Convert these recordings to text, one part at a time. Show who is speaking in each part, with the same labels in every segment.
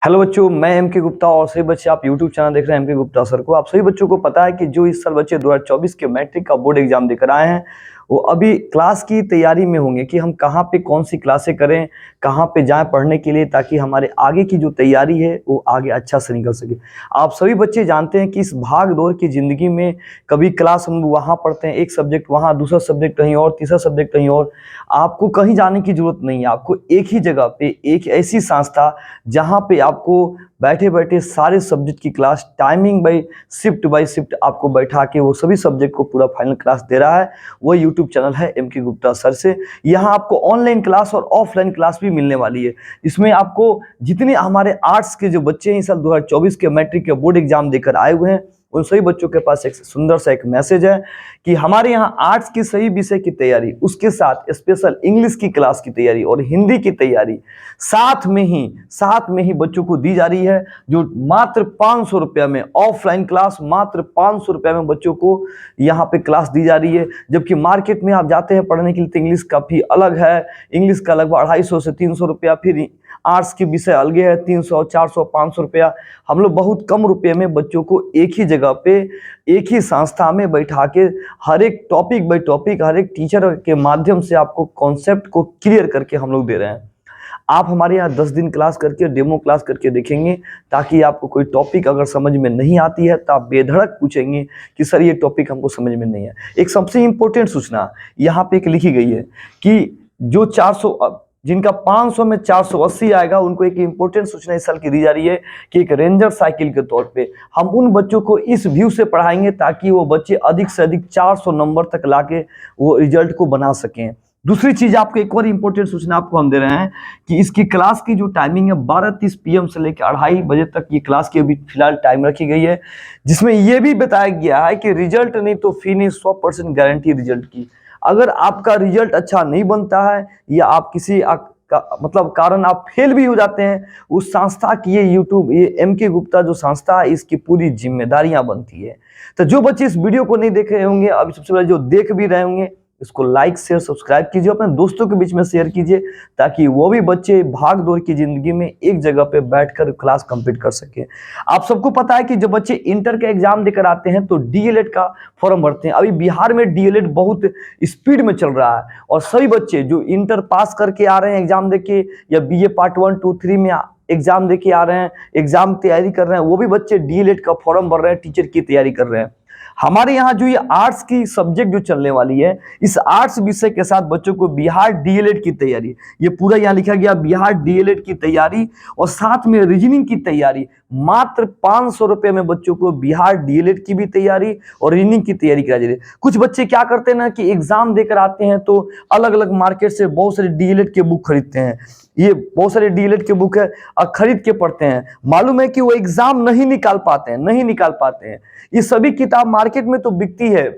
Speaker 1: Hello बच्चों, मैं M के गुप्ता और सभी बच्चे आप यूट्यूब चैनल देख रहे हैं एम के गुप्ता सर को। आप सभी बच्चों को पता है कि जो इस साल बच्चे 2024 के मैट्रिक का बोर्ड एग्जाम देकर आए हैं वो अभी क्लास की तैयारी में होंगे कि हम कहाँ पे कौन सी क्लासें करें, कहाँ पे जाएं पढ़ने के लिए, ताकि हमारे आगे की जो तैयारी है वो आगे अच्छा से निकल सके। आप सभी बच्चे जानते हैं कि इस भाग दौड़ की ज़िंदगी में कभी क्लास हम वहाँ पढ़ते हैं, एक सब्जेक्ट वहाँ, दूसरा सब्जेक्ट कहीं और, तीसरा सब्जेक्ट कहीं और। आपको कहीं जाने की जरूरत नहीं है, आपको एक ही जगह पे एक ऐसी संस्था जहाँ पे आपको बैठे बैठे सारे सब्जेक्ट की क्लास टाइमिंग बाय शिफ्ट आपको बैठा के वो सभी सब्जेक्ट को पूरा फाइनल क्लास दे रहा है। वो यूट्यूब चैनल है एम के गुप्ता सर से। यहाँ आपको ऑनलाइन क्लास और ऑफलाइन क्लास भी मिलने वाली है। इसमें आपको जितने हमारे आर्ट्स के जो बच्चे हैं इस साल 2024 के मैट्रिक के बोर्ड एग्जाम देकर आए हुए हैं उन सभी बच्चों के पास एक सुंदर सा एक मैसेज है कि हमारे यहाँ आर्ट्स की सही विषय की तैयारी, उसके साथ स्पेशल इंग्लिश की क्लास की तैयारी और हिंदी की तैयारी साथ में ही बच्चों को दी जा रही है। जो मात्र 500 रुपया में ऑफलाइन क्लास, मात्र 500 रुपया में बच्चों को यहाँ पे क्लास दी जा रही है। जबकि मार्केट में आप जाते हैं पढ़ने के लिए तो इंग्लिश काफ़ी अलग है, इंग्लिश का लगभग 250 से 300 रुपया, फिर आर्ट्स की विषय अलग है 300, 400, 500 रुपया। हम लोग बहुत कम रुपये में बच्चों को एक ही जगह पे एक ही संस्था में बैठा के हर एक टॉपिक बाय टॉपिक, हर एक टीचर के माध्यम से आपको कॉन्सेप्ट को क्लियर करके हम लोग दे रहे हैं। आप हमारे यहाँ 10 दिन क्लास करके, डेमो क्लास करके देखेंगे, ताकि आपको कोई टॉपिक अगर समझ में नहीं आती है तो आप बेधड़क पूछेंगे कि सर ये टॉपिक हमको समझ में नहीं है। एक सबसे इम्पोर्टेंट सूचना यहाँ पे एक लिखी गई है कि जो 400, जिनका 500 में 480 आएगा उनको एक इंपॉर्टेंट सूचना इस साल की दी जा रही है कि एक रेंजर साइकिल के तौर पे हम उन बच्चों को इस व्यू से पढ़ाएंगे ताकि वो बच्चे अधिक से अधिक 400 नंबर तक लाके वो रिजल्ट को बना सकें। दूसरी चीज आपको एक और इंपॉर्टेंट सूचना आपको हम दे रहे हैं कि इसकी क्लास की जो टाइमिंग है 12:30 PM से लेकर 2:30 बजे तक ये क्लास की अभी फिलहाल टाइम रखी गई है, जिसमें यह भी बताया गया है कि रिजल्ट नहीं तो फी नहीं, 100% गारंटी रिजल्ट की। अगर आपका रिजल्ट अच्छा नहीं बनता है या आप किसी मतलब कारण आप फेल भी हो जाते हैं, उस संस्था की ये एम के गुप्ता जो संस्था है इसकी पूरी जिम्मेदारियां बनती है। तो जो बच्चे इस वीडियो को नहीं देख रहे होंगे, अभी सबसे पहले जो देख भी रहे होंगे इसको लाइक शेयर सब्सक्राइब कीजिए, अपने दोस्तों के बीच में शेयर कीजिए ताकि वो भी बच्चे भाग दौड़ की जिंदगी में एक जगह पे बैठकर क्लास कंप्लीट कर सके। आप सबको पता है कि जब बच्चे इंटर का एग्जाम देकर आते हैं तो डीएलएड का फॉर्म भरते हैं। अभी बिहार में डीएलएड बहुत स्पीड में चल रहा है और सभी बच्चे जो इंटर पास करके आ रहे हैं एग्जाम देके या बीए पार्ट 1, 2, 3 में एग्जाम देके आ रहे हैं, एग्जाम तैयारी कर रहे हैं, वो भी बच्चे डीएलएड का फॉर्म भर रहे हैं, टीचर की तैयारी कर रहे हैं। हमारे यहाँ जो ये आर्ट्स की सब्जेक्ट जो चलने वाली है, इस आर्ट्स विषय के साथ बच्चों को बिहार डीएलएड की तैयारी, ये पूरा यहाँ लिखा गया बिहार डीएलएड की तैयारी और साथ में रीजनिंग की तैयारी, मात्र 500 रुपये में बच्चों को बिहार डीएलएड की भी तैयारी और रीजनिंग की तैयारी कराई जा रही है। कुछ बच्चे क्या करते हैं ना कि एग्जाम देकर आते हैं तो अलग अलग मार्केट से बहुत सारे डीएलएड के बुक खरीदते हैं, ये बहुत सारे डीएलएड के बुक है खरीद के पढ़ते हैं। मालूम है कि वो एग्जाम नहीं निकाल पाते हैं। ये सभी किताब मार्केट में तो बिकती है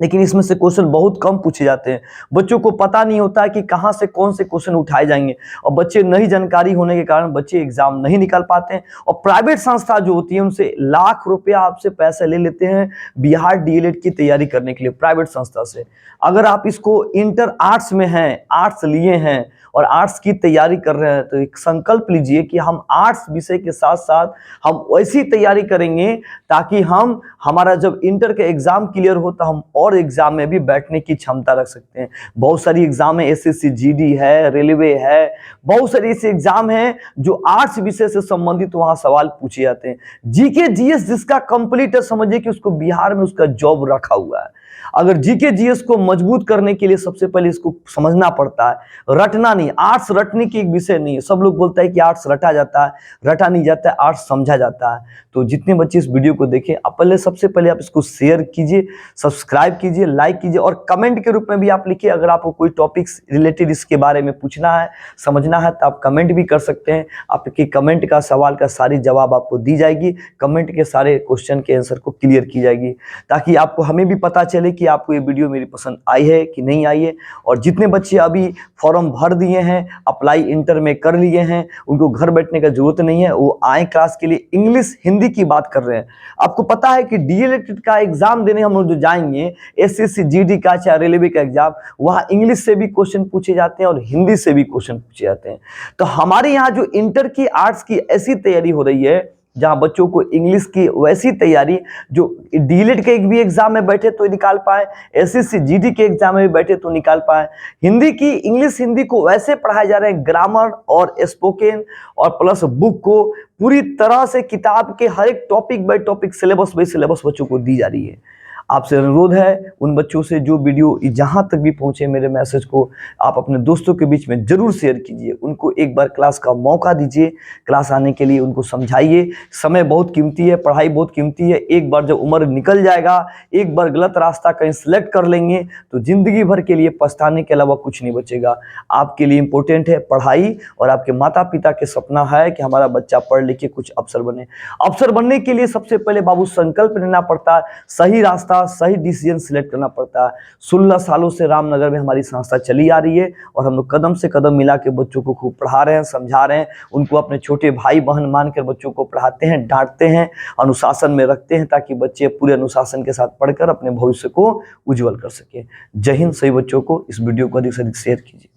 Speaker 1: लेकिन इसमें से क्वेश्चन बहुत कम पूछे जाते हैं। बच्चों को पता नहीं होता है कि कहाँ से कौन से क्वेश्चन उठाए जाएंगे और बच्चे नहीं जानकारी होने के कारण बच्चे एग्जाम नहीं निकाल पाते हैं। और प्राइवेट संस्था जो होती है उनसे लाख रुपया आपसे पैसे ले लेते हैं बिहार डीएलएड की तैयारी करने के लिए प्राइवेट संस्था से। अगर आप इसको इंटर आर्ट्स में हैं, आर्ट्स लिए हैं और आर्ट्स की तैयारी कर रहे हैं तो एक संकल्प लीजिए कि हम आर्ट्स विषय के साथ साथ हम वैसी तैयारी करेंगे ताकि हम हमारा जब इंटर का एग्जाम क्लियर हो तो हम और एग्जाम में भी बैठने की क्षमता रख सकते हैं। बहुत सारी एग्जाम है, एसएससी जीडी है, रेलवे है, बहुत सारी ऐसे एग्जाम हैं जो आर्ट्स विषय से संबंधित वहां सवाल पूछे जाते हैं। जीके जीएस जिसका कंप्लीट है समझिए कि उसको बिहार में उसका जॉब रखा हुआ है। अगर जीके जीएस को मजबूत करने के लिए सबसे पहले इसको समझना पड़ता है, रटना नहीं। आर्ट्स रटने की एक विषय नहीं है। सब लोग बोलता है कि आर्ट्स रटा जाता है, रटा नहीं जाता है, आर्ट्स समझा जाता है। तो जितने बच्चे इस वीडियो को देखें आप सबसे पहले आप इसको शेयर कीजिए, सब्सक्राइब कीजिए, लाइक कीजिए और कमेंट के रूप में भी आप लिखिए। अगर आपको कोई टॉपिक्स रिलेटेड इसके बारे में पूछना है, समझना है तो आप कमेंट भी कर सकते हैं। आपके कमेंट का सवाल का सारी जवाब आपको दी जाएगी, कमेंट के सारे क्वेश्चन के आंसर को क्लियर की जाएगी ताकि आपको हमें भी पता चले चले कि आपको ये वीडियो मेरी पसंद आई है कि नहीं आई है। और जितने बच्चे अभी फॉर्म भर दिए हैं, अप्लाई इंटर में कर लिए हैं, उनको घर बैठने का जरूरत नहीं है, वो आए क्लास के लिए। इंग्लिश हिंदी की बात कर रहे हैं। आपको पता है कि डीएलएड का एग्जाम देने हम लोग जो जाएंगे, एसएससी जीडी का चाहे रेलवे का एग्जाम, वहां इंग्लिश से भी क्वेश्चन पूछे जाते हैं और हिंदी से भी क्वेश्चन पूछे जाते हैं। तो हमारे यहाँ जो इंटर की आर्ट्स की ऐसी तैयारी हो रही है जहां बच्चों को इंग्लिश की वैसी तैयारी जो डीएलएड के भी एग्जाम में बैठे तो निकाल पाए, एसएससी जीडी के एग्जाम में भी बैठे तो निकाल पाए। हिंदी की इंग्लिश हिंदी को वैसे पढ़ाए जा रहे हैं, ग्रामर और स्पोकन और प्लस बुक को पूरी तरह से किताब के हर एक topic by topic, syllabus by syllabus बच्चों को दी जा रही है। आपसे अनुरोध है उन बच्चों से जो वीडियो जहां तक भी पहुंचे मेरे मैसेज को आप अपने दोस्तों के बीच में जरूर शेयर कीजिए। उनको एक बार क्लास का मौका दीजिए, क्लास आने के लिए उनको समझाइए। समय बहुत कीमती है, पढ़ाई बहुत कीमती है। एक बार जब उम्र निकल जाएगा, एक बार गलत रास्ता कहीं सिलेक्ट कर लेंगे तो जिंदगी भर के लिए पछताने के अलावा कुछ नहीं बचेगा। आपके लिए इंपॉर्टेंट है पढ़ाई, और आपके माता पिता के सपना है कि हमारा बच्चा पढ़ लिख के कुछ अफसर बने। अफसर बनने के लिए सबसे पहले बाबू संकल्प लेना पड़ता है, सही रास्ता सही डिसीजन सिलेक्ट करना पड़ता है। 16 सालों से रामनगर में हमारी संस्था चली आ रही है और हम लोग कदम से कदम मिला के बच्चों को खूब पढ़ा रहे हैं, समझा रहे हैं। उनको अपने छोटे भाई बहन मानकर बच्चों को पढ़ाते हैं, डांटते हैं, अनुशासन में रखते हैं ताकि बच्चे पूरे अनुशासन के साथ पढ़कर अपने भविष्य को उज्जवल कर सके। जय हिंद। सभी बच्चों को इस वीडियो को अधिक से अधिक शेयर कीजिए।